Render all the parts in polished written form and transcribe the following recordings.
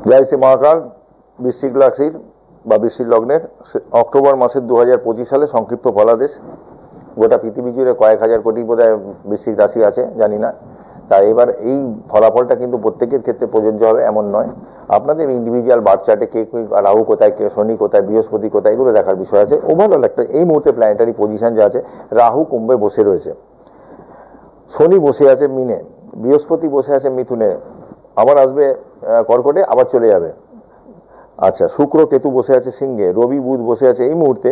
জয় শ্রী মহাকাল। বৃশ্চিক রাশির বা বৃশ্চিক লগ্নের অক্টোবর মাসের 2025 সালে সংক্ষিপ্ত ফলাদেশ। গোটা পৃথিবী জুড়ে কয়েক হাজার কোটি বোধহয় বৃশ্চিক রাশি আছে, জানি না। তাই এবার এই ফলাফলটা কিন্তু প্রত্যেকের ক্ষেত্রে প্রযোজ্য হবে এমন নয়। আপনাদের ইন্ডিভিজুয়াল বার্থ চার্টে কে রাহু কোথায়, কে শনি কোথায়, বৃহস্পতি কোথায়, এগুলো দেখার বিষয় আছে। ওভারঅল একটা এই মুহূর্তে প্ল্যানেটারি পজিশন যা আছে, রাহু কুম্ভে বসে রয়েছে, শনি বসে আছে মিনে, বৃহস্পতি বসে আছে মিথুনে, আবার আসবে কর্কটে, আবার চলে যাবে। আচ্ছা, শুক্র কেতু বসে আছে সিংহে, রবি বুধ বসে আছে এই মুহূর্তে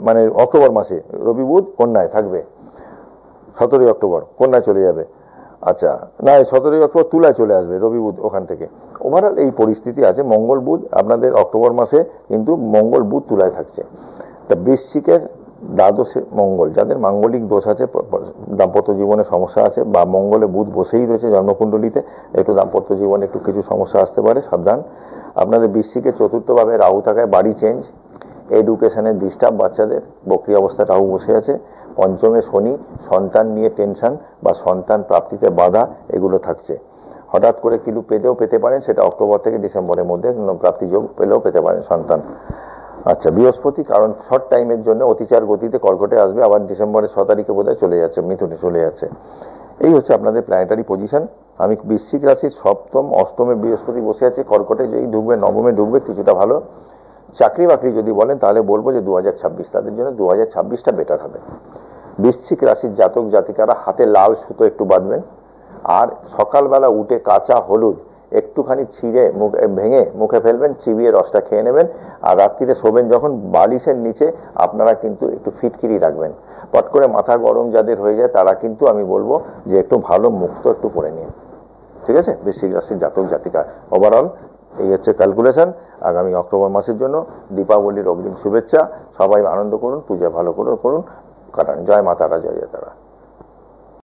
মানে অক্টোবর মাসে রবি বুধ কন্যায় থাকবে, 17 অক্টোবর কন্যায় চলে যাবে। আচ্ছা না, 17 অক্টোবর তুলায় চলে আসবে রবি বুধ ওখান থেকে। ওভারঅল এই পরিস্থিতি আছে। মঙ্গল বুধ আপনাদের অক্টোবর মাসে কিন্তু মঙ্গল বুধ তুলায় থাকছে। তা বৃশ্চিকের দ্বাদশে মঙ্গল, যাদের মাঙ্গলিক দোষ আছে, দাম্পত্য জীবনে সমস্যা আছে, বা মঙ্গলে বুধ বসেই রয়েছে জন্মকুণ্ডলিতে, একটু দাম্পত্য জীবনে একটু কিছু সমস্যা আসতে পারে, সাবধান। আপনাদের বৃশ্চিকের চতুর্থভাবে রাহু থাকায় বাড়ি চেঞ্জ, এডুকেশনের ডিস্টার্ব, বাচ্চাদের বক্রি অবস্থা রাহু বসে আছে। পঞ্চমে শনি, সন্তান নিয়ে টেনশন বা সন্তান প্রাপ্তিতে বাধা এগুলো থাকছে। হঠাৎ করে কিলু পেতে পারেন, সেটা অক্টোবর থেকে ডিসেম্বরের মধ্যে প্রাপ্তি যোগ পেলেও পেতে পারেন সন্তান। আচ্ছা, বৃহস্পতি কারণ শর্ট টাইমের জন্য অতিচার গতিতে কর্কটে আসবে, আবার ডিসেম্বরের 6 তারিখে বোধহয় চলে যাচ্ছে, মিথুনে চলে যাচ্ছে। এই হচ্ছে আপনাদের প্ল্যানেটারি পজিশন। আমি বৃশ্চিক রাশির সপ্তম অষ্টমে বৃহস্পতি বসে আছে, কর্কটে যেই ঢুকবে, নবমে ঢুকবে, কিছুটা ভালো। চাকরি বাকরি যদি বলেন তাহলে বলবো যে 2026, তাদের জন্য 2026টা বেটার হবে। বৃশ্চিক রাশির জাতক জাতিকারা হাতে লাল সুতো একটু বাঁধবেন, আর সকালবেলা উঠে কাঁচা হলুদ একটুখানি ছিঁড়ে ভেঙে মুখে ফেলবেন, চিবিয়ে রসটা খেয়ে নেবেন। আর রাত্রিরে শোবেন যখন, বালিশের নিচে আপনারা কিন্তু একটু ফিটকিরি রাখবেন। পট করে মাথা গরম যাদের হয়ে যায় তারা কিন্তু আমি বলবো যে একটু ভালো মুক্ত একটু পরে নিন, ঠিক আছে? বৃশ্চিক রাশির জাতক জাতিকা ওভারঅল এই হচ্ছে ক্যালকুলেশন আগামী অক্টোবর মাসের জন্য। দীপাবলির অগ্রিম শুভেচ্ছা। সবাই আনন্দ করুন, পূজা ভালো করে করুন, কাটান। জয় মা তারা, জয় জয় তারা।